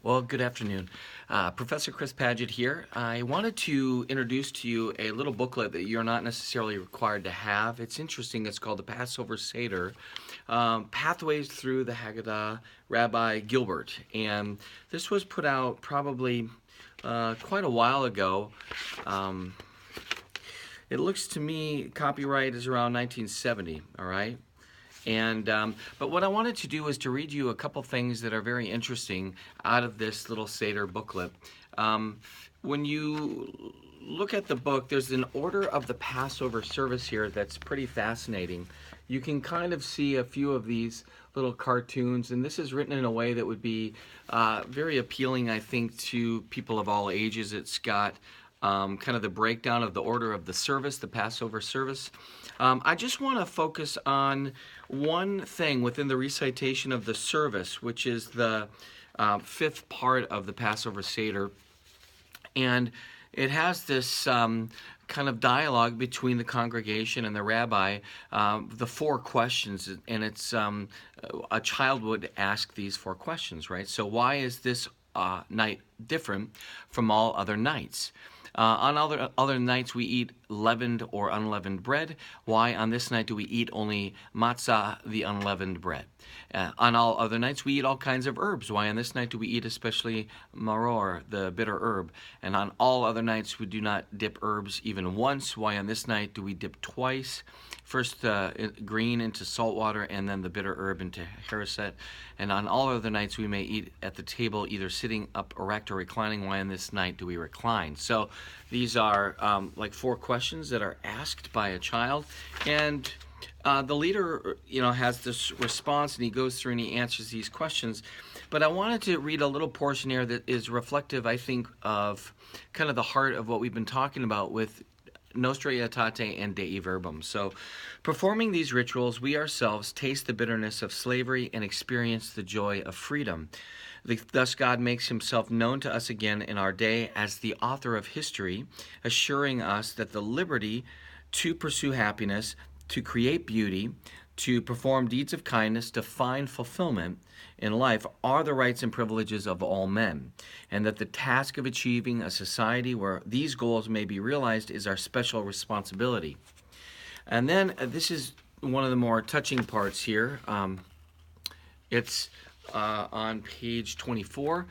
Well, good afternoon. Professor Chris Padgett here. I wanted to introduce to you a little booklet that you're not necessarily required to have. It's interesting. It's called the Passover Seder, Pathways Through the Haggadah, Rabbi Gilbert. And this was put out probably quite a while ago. It looks to me copyright is around 1970, all right? And but what I wanted to do is to read you a couple things that are very interesting out of this little Seder booklet. When you look at the book, there's an order of the Passover service here that's pretty fascinating. You can kind of see a few of these little cartoons, and this is written in a way that would be very appealing, I think, to people of all ages. It's got kind of the breakdown of the order of the service, the Passover service. I just want to focus on one thing within the recitation of the service, which is the fifth part of the Passover Seder. And it has this kind of dialogue between the congregation and the rabbi, the four questions, and it's a child would ask these four questions, right? So why is this night different from all other nights? On other nights we eat leavened or unleavened bread. Why on this night do we eat only matzah, the unleavened bread? On all other nights we eat all kinds of herbs. Why on this night do we eat especially maror, the bitter herb? And on all other nights we do not dip herbs even once. Why on this night do we dip twice? First green into salt water and then the bitter herb into harisset. And on all other nights we may eat at the table either sitting up erect or reclining. Why on this night do we recline? So these are like four questions that are asked by a child, and the leader, has this response, and he goes through and he answers these questions. But I wanted to read a little portion here that is reflective, I think, of kind of the heart of what we've been talking about with Nostra Aetate and Dei Verbum. So, performing these rituals, we ourselves taste the bitterness of slavery and experience the joy of freedom. Thus, God makes himself known to us again in our day as the author of history, assuring us that the liberty to pursue happiness, to create beauty, to perform deeds of kindness, to find fulfillment in life are the rights and privileges of all men, and that the task of achieving a society where these goals may be realized is our special responsibility. And then this is one of the more touching parts here. It's on page 24,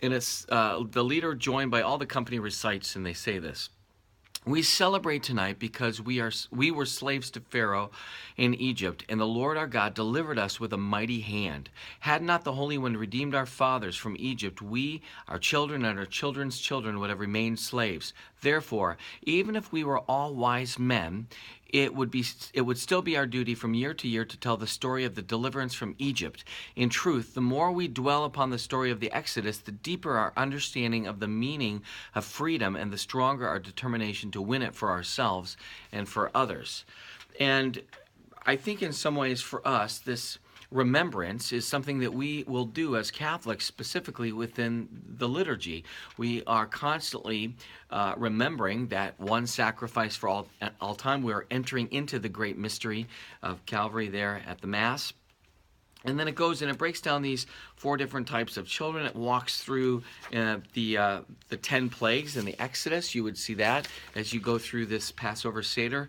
and it's the leader joined by all the company recites, and they say this. We celebrate tonight because we were slaves to Pharaoh in Egypt, and the Lord our God delivered us with a mighty hand. Had not the Holy One redeemed our fathers from Egypt, we, our children, and our children's children would have remained slaves. Therefore, even if we were all wise men, it would still be our duty from year to year to tell the story of the deliverance from Egypt. In truth, the more we dwell upon the story of the Exodus, the deeper our understanding of the meaning of freedom and the stronger our determination to win it for ourselves and for others. And I think in some ways for us, this remembrance is something that we will do as Catholics, specifically within the liturgy. We are constantly remembering that one sacrifice for all time. We are entering into the great mystery of Calvary there at the Mass. And then it goes and it breaks down these four different types of children. It walks through the 10 plagues in the Exodus. You would see that as you go through this Passover Seder.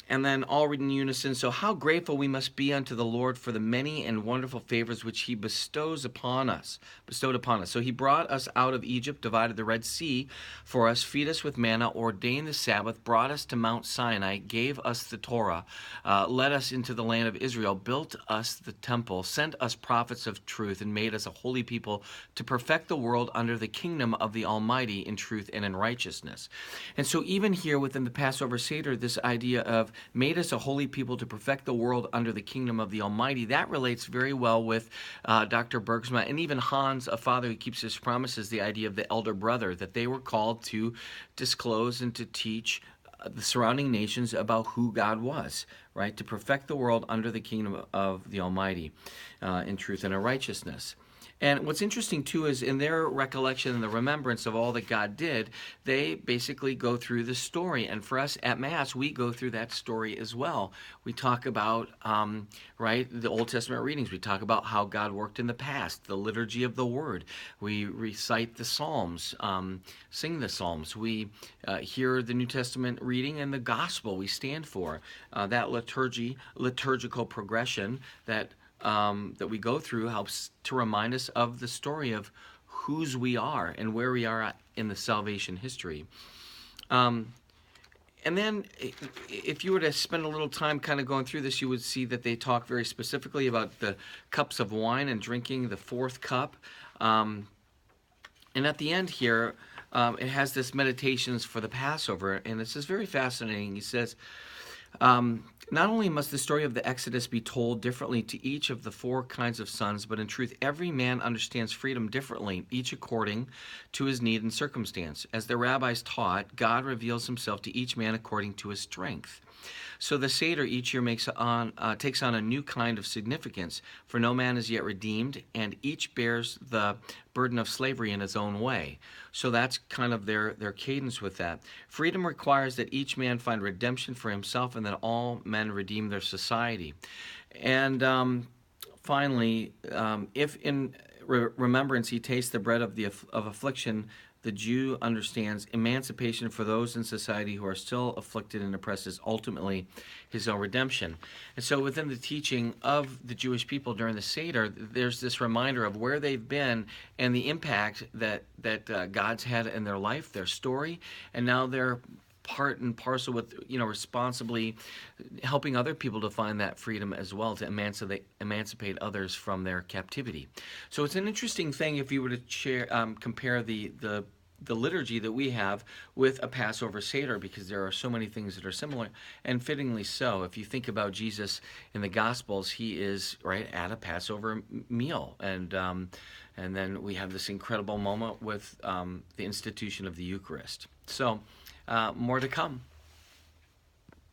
And then all read in unison. So how grateful we must be unto the Lord for the many and wonderful favors which he bestowed upon us. So he brought us out of Egypt, divided the Red Sea for us, feed us with manna, ordained the Sabbath, brought us to Mount Sinai, gave us the Torah, led us into the land of Israel, built us the temple, sent us prophets of truth, and made us a holy people to perfect the world under the kingdom of the Almighty in truth and in righteousness. And so even here within the Passover Seder, this idea of made us a holy people to perfect the world under the kingdom of the Almighty, that relates very well with Dr. Bergsma and even Hans, a father who keeps his promises, the idea of the elder brother, that they were called to disclose and to teach the surrounding nations about who God was, right? To perfect the world under the kingdom of the Almighty in truth and in righteousness. And what's interesting too is in their recollection and the remembrance of all that God did, they basically go through the story. And for us at Mass, we go through that story as well. We talk about, right, the Old Testament readings. We talk about how God worked in the past, the liturgy of the Word. We recite the Psalms, sing the Psalms. We hear the New Testament reading and the Gospel we stand for. That liturgical progression that we go through helps to remind us of the story of whose we are and where we are at in the salvation history. And then if you were to spend a little time kind of going through this, you would see that they talk very specifically about the cups of wine and drinking the fourth cup. And at the end here, it has this meditations for the Passover, and this is very fascinating. He says, not only must the story of the Exodus be told differently to each of the four kinds of sons, but in truth, every man understands freedom differently, each according to his need and circumstance. As the rabbis taught, God reveals himself to each man according to his strength. So the Seder each year takes on a new kind of significance, for no man is yet redeemed, and each bears the burden of slavery in his own way. So that's kind of their cadence with that. Freedom requires that each man find redemption for himself, and that all men redeem their society. And finally, if in remembrance he tastes the bread of affliction, the Jew understands emancipation for those in society who are still afflicted and oppressed is ultimately his own redemption. And so within the teaching of the Jewish people during the Seder, there's this reminder of where they've been and the impact that God's had in their life, their story, and now they're part and parcel with, responsibly helping other people to find that freedom as well, to emancipate others from their captivity. So it's an interesting thing if you were to compare the liturgy that we have with a Passover Seder, because there are so many things that are similar, and fittingly so. If you think about Jesus in the Gospels, he is right at a Passover meal, and then we have this incredible moment with the institution of the Eucharist. So more to come.